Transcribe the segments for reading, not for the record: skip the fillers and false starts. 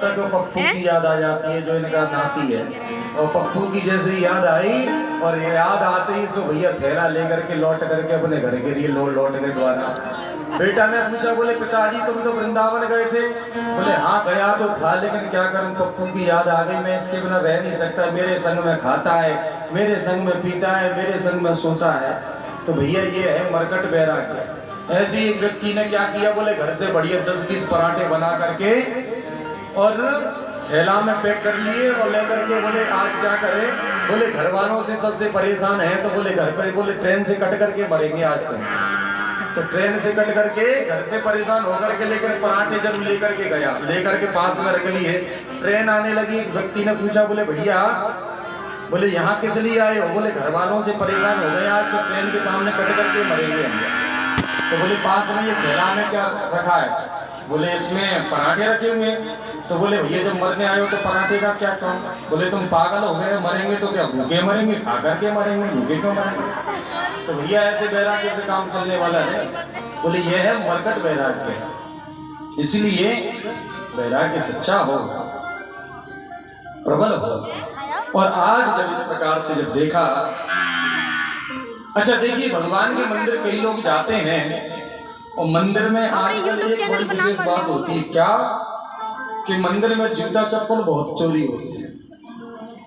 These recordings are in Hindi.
तक पप्पू की याद आ जाती है जो इनका नाती है। और पप्पू की जैसे याद आई और याद आते ही सो भैया थैला लेकर के लौट करके अपने घर के लिए लौट गए द्वारा। बेटा ने पूछा, बोले पिताजी तुम तो वृंदावन गए थे? बोले हाँ गया तो था, लेकिन क्या करूं, पप्पू की याद आ गई, मैं इसके बिना रह नहीं सकता। मेरे संग में खाता है, मेरे संग में पीता है, मेरे संग में सोता है। तो भैया ये है मरकट वैराग्य। ऐसे ही एक व्यक्ति ने क्या किया, बोले घर से बढ़िया 10-20 पराठे बना करके और थैला में पैक कर लिए और लेकर के बोले आज क्या करें। बोले घर वालों से सबसे परेशान है तो बोले घर पर, बोले ट्रेन से कट करके मरेंगे आज तक। तो ट्रेन से कट करके घर से परेशान होकर के लेकर पराठे जब लेकर के गया, लेकर के पास में रख लिए। ट्रेन आने लगी, एक व्यक्ति ने पूछा, बोले भैया बोले यहाँ किस लिए आए हो? बोले घर वालों से परेशान हो गए आज, तो ट्रेन के सामने कट करके मरेंगे हम। तो बोले पास में ये थैला में क्या रखा है? बोले इसमें पराठे रखे हुए। तो बोले भैया जब मरने आए हो तो पराठे का क्या काम? बोले तुम पागल हो गए, मरेंगे तो क्या भूखे मरेंगे, खा करके मरेंगे, भूखे क्यों मरेंगे? तो भैया ऐसे वैराग्य से काम चलने वाला है? बोले ये है मरकट वैराग्य। इसलिए वैराग्य सच्चा हो, प्रबल हो। और आज जब इस प्रकार से जब देखा, अच्छा देखिए भगवान के मंदिर कई लोग जाते हैं और मंदिर में आजकल एक बड़ी विशेष बात होती है क्या, कि मंदिर में जूता चप्पल बहुत चोरी होती है।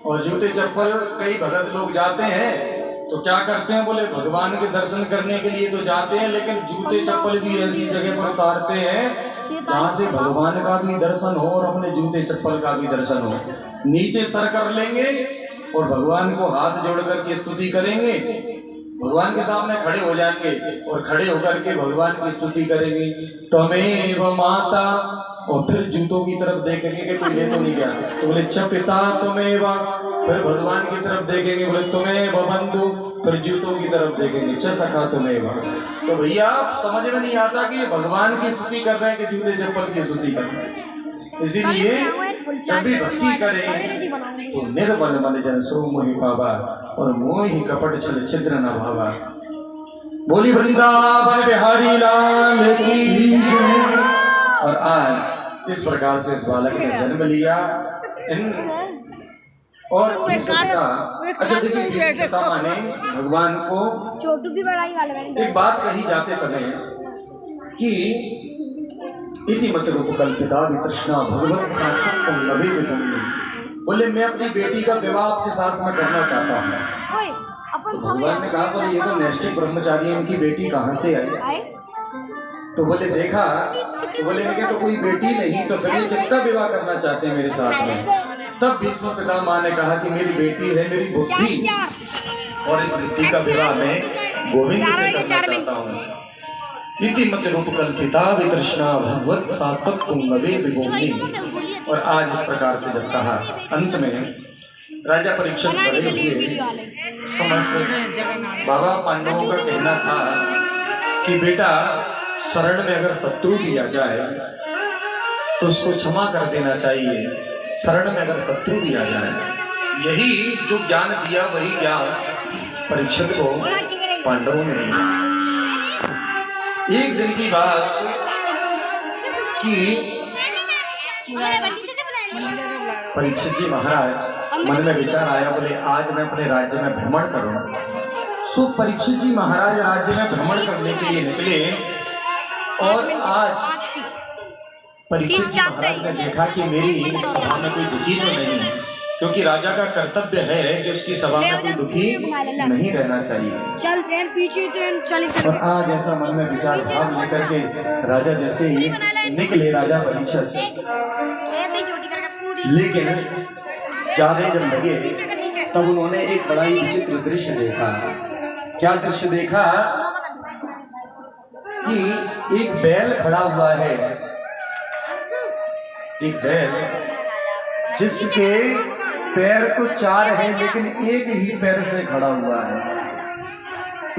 और जूते चप्पल कई भगत लोग जाते हैं तो क्या करते हैं, बोले भगवान के दर्शन करने के लिए तो जाते हैं, लेकिन जूते चप्पल भी ऐसी जगह पर उतारते हैं जहाँ से भगवान का भी दर्शन हो और अपने जूते चप्पल का भी दर्शन हो। नीचे सर कर लेंगे और भगवान को हाथ जोड़ करके स्तुति करेंगे, भगवान के सामने खड़े हो जाएंगे और खड़े होकर के भगवान की स्तुति करेंगे, त्वमेव माता, और फिर जूतों की तरफ देखेंगे कि कोई ले तो नहीं गया, तो बोले च पिता त्वमेव, फिर भगवान की तरफ देखेंगे, बोले त्वमेव बंधु, फिर जूतों की तरफ देखेंगे च सखा त्वमेव। तो भैया समझ में नहीं आता कि भगवान की स्तुति कर रहे हैं कि जूते चप्पल की स्तुति कर रहे हैं। इसीलिए जब भी भक्ति करें तो निर्मल मन जन सो मोहि पावा और मोहि कपट छल छिद्र न भावा। बोली वृंदावन बिहारी लाल की जय। और आज इस प्रकार से इस बालक ने जन्म लिया और अच्छा देखिए माने भगवान को छोटू की बड़ाई वाला एक बात कही जाते समय कि इति मत रूप कल्पिता वितृष्णा भगवत साक्षात्म नवे विधि। बोले मैं अपनी बेटी का विवाह आपके साथ में करना चाहता हूँ। तो भगवान ने कहा, बोले ये तो नैष्ठिक ब्रह्मचारी, इनकी बेटी कहाँ से आई? तो बोले देखा, तो बोले इनके तो कोई बेटी नहीं, तो फिर किसका विवाह करना चाहते हैं मेरे साथ में? तब भीष्म पितामह ने कहा कि मेरी बेटी है मेरी बुद्धि, और इस बुद्धि का विवाह मैं गोविंद से करना चाहता हूँ। इति मत रूप कल्पिता वितृष्णा भगवत सात्वत नवे विभूमि। और आज इस प्रकार से जब कहा, अंत में राजा परीक्षित बड़े हुए समस्त बाबा पांडवों का कहना था कि बेटा शरण में अगर शत्रु भी आ जाए तो उसको क्षमा कर देना चाहिए, शरण में अगर शत्रु भी आ जाए। यही जो ज्ञान दिया वही ज्ञान परीक्षित को पांडवों ने दिया। एक दिन की बात कि परीक्षित जी महाराज मन में विचार आया, बोले आज मैं अपने राज्य में भ्रमण करूं। सो परीक्षित जी महाराज राज्य में भ्रमण करने के लिए निकले और आज परीक्षित जी महाराज ने देखा कि मेरी सभा में कोई दुखी तो नहीं है, क्योंकि राजा का कर्तव्य है कि उसकी सभा में कोई दुखी नहीं रहना चाहिए। और आज ऐसा मन में विचार भाव लेकर के राजा जैसे ही निकले, राजा परीक्षित, लेकिन जाने जब लगे तब उन्होंने एक बड़ा ही विचित्र दृश्य देखा। क्या दृश्य देखा कि एक बैल खड़ा हुआ है, एक बैल जिसके पैर तो 4 हैं लेकिन एक ही पैर से खड़ा हुआ है।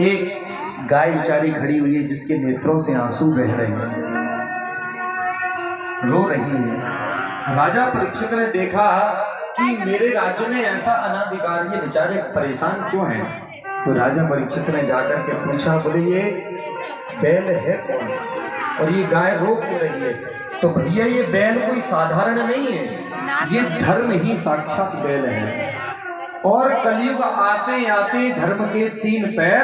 एक गाय बेचारी खड़ी हुई है जिसके नेत्रों से आंसू बह रहे हैं, रो रही है। राजा परीक्षित ने देखा कि मेरे राज्य में ऐसा अनाधिकार, ये बेचारे परेशान क्यों हैं? तो राजा परीक्षित ने जाकर के पूछा, बोले ये बैल है कौन और ये गाय रो क्यों रही है? तो भैया ये बैल कोई साधारण नहीं है, ये धर्म ही साक्षात बैल है। और कलयुग आते आते धर्म के 3 पैर